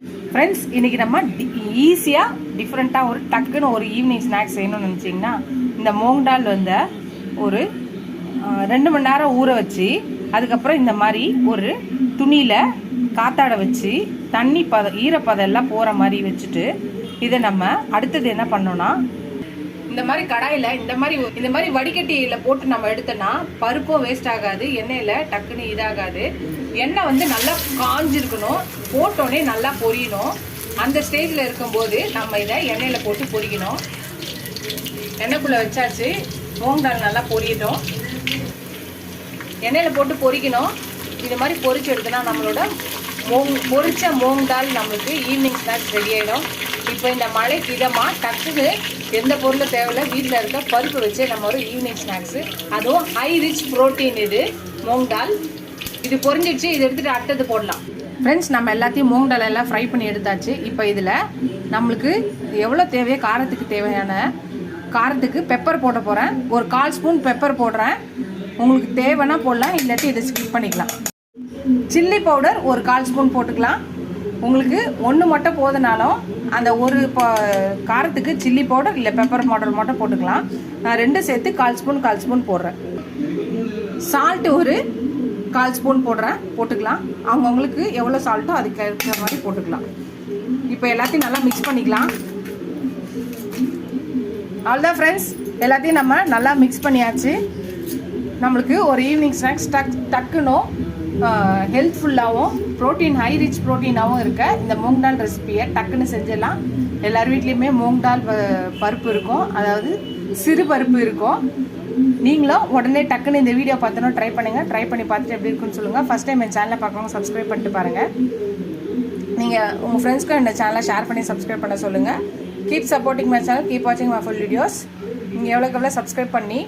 Friends, இன்றைக்கி நம்ம ஈஸியாக டிஃப்ரெண்ட்டாக ஒரு டக்குன்னு ஒரு ஈவினிங் ஸ்நாக்ஸ் செய்யணும்னு நினச்சிங்கன்னா, இந்த மூங் டால் வந்து ஒரு 2 மணி நேரம் ஊற வச்சு, அதுக்கப்புறம் இந்த மாதிரி ஒரு துணியில் காத்தாட வச்சு தண்ணி ஈரப்பதம் எல்லாம் போகிற மாதிரி வச்சுட்டு, இதை நம்ம அடுத்தது என்ன பண்ணோன்னா, இந்த மாதிரி கடாயில் இந்த மாதிரி வடிகட்டியில் போட்டு நம்ம எடுத்தோன்னா பருப்பும் வேஸ்ட் ஆகாது, எண்ணெயில் டக்குன்னு இதாகாது. எண்ணெய் வந்து நல்லா காஞ்சிருக்கணும், போட்டோடனே நல்லா பொரியணும். அந்த ஸ்டேஜில் இருக்கும்போது நம்ம இதை எண்ணெயில் போட்டு பொரிக்கணும். எண்ணெய்க்குள்ளே வச்சாச்சு, மூங் டால் நல்லா பொரியட்டும். எண்ணெயில் போட்டு பொரிக்கணும். இது மாதிரி பொரிச்சு எடுத்தோன்னா நம்மளோட பொரிச்ச மூங் டால் நம்மளுக்கு ஈவினிங் ஸ்நாக்ஸ் ரெடி ஆகிடும். இப்போ இந்த மழைக்கு இதமாக டக்குன்னு எந்த பொருளும் தேவையில்லை, வீட்டில் இருக்க பருப்பு வச்சு நம்ம ஒரு ஈவினிங் ஸ்நாக்ஸு, அதுவும் ஹை ரிச் ப்ரோட்டீன் இது மூங் டால். இது பொரிஞ்சிடுச்சு, இது எடுத்துகிட்டு அடுத்தது போடலாம். ஃப்ரெண்ட்ஸ், நம்ம எல்லாத்தையும் மூங் டால் எல்லாம் ஃப்ரை பண்ணி எடுத்தாச்சு. இப்போ இதில் நம்மளுக்கு எவ்வளோ தேவையோ காரத்துக்கு தேவையான காரத்துக்கு பெப்பர் போட போகிறேன். ஒரு 1/4 ஸ்பூன் பெப்பர் போடுறேன். உங்களுக்கு தேவைன்னா போடலாம், இல்லாட்டி இதை ஸ்கிப் பண்ணிக்கலாம். சில்லி பவுடர் ஒரு 1/4 ஸ்பூன் போட்டுக்கலாம். உங்களுக்கு ஒன்று மட்டும் போதுனாலும் அந்த ஒரு காரத்துக்கு சில்லி பவுடர் இல்லை பெப்பர் பவுடர் மட்டும் போட்டுக்கலாம். நான் 2 சேர்த்து 1/4 ஸ்பூன் போடுறேன். சால்ட்டு ஒரு 1/4 ஸ்பூன் போட்டுக்கலாம். அவங்கவுங்களுக்கு எவ்வளோ சால்ட்டோ அதுக்கு இருக்கிற மாதிரி போட்டுக்கலாம். இப்போ எல்லாத்தையும் நல்லா மிக்ஸ் பண்ணிக்கலாம். அவ்வளோதான் ஃப்ரெண்ட்ஸ், எல்லாத்தையும் நம்ம நல்லா மிக்ஸ் பண்ணியாச்சு. நம்மளுக்கு ஒரு ஈவினிங் ஸ்நாக்ஸ் டக்குன்னு ஹெல்த்ஃபுல்லாகவும் ப்ரோட்டீன் ஹை ரிச் ப்ரோட்டீனாகவும் இருக்க இந்த மூங் டால் ரெசிபியை டக்குன்னு செஞ்சிடலாம். எல்லார் வீட்லேயுமே மூங் டால் பருப்பு இருக்கும், அதாவது சிறு பருப்பு இருக்கும். நீங்களும் உடனே டக்குன்னு இந்த வீடியோ பார்த்தோன்னா ட்ரை பண்ணுங்கள். ட்ரை பண்ணி பார்த்துட்டு எப்படி இருக்குன்னு சொல்லுங்கள். ஃபஸ்ட் டைம் என் சேனலை பார்க்கணும், சப்ஸ்கிரைப் பண்ணிட்டு பாருங்கள். நீங்கள் உங்கள் ஃப்ரெண்ட்ஸ்க்கும் இந்த சேனலை ஷேர் பண்ணி சப்ஸ்கிரைப் பண்ண சொல்லுங்கள். Keep supporting my channel, keep வாட்சிங் மை ஃபுல் வீடியோஸ். நீங்கள் எவ்வளோக்கு எவ்வளோ சப்ஸ்கிரைப் பண்ணி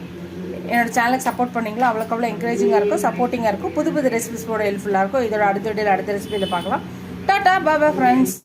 என்னோடய சேனலுக்கு சப்போர்ட் பண்ணிங்களோ அவ்வளோக்கு அவ்வளோ என்கரேஜிங்காக இருக்கும், சப்போர்ட்டிங்காக இருக்கும். புது ரெசிபிஸோட ஹெல்ப்ஃபுல்லாக இருக்கும். இதோட அடுத்த ரெசிபியில் பார்க்கலாம். டாட்டா, பாய் பாய் ஃப்ரெண்ட்ஸ்.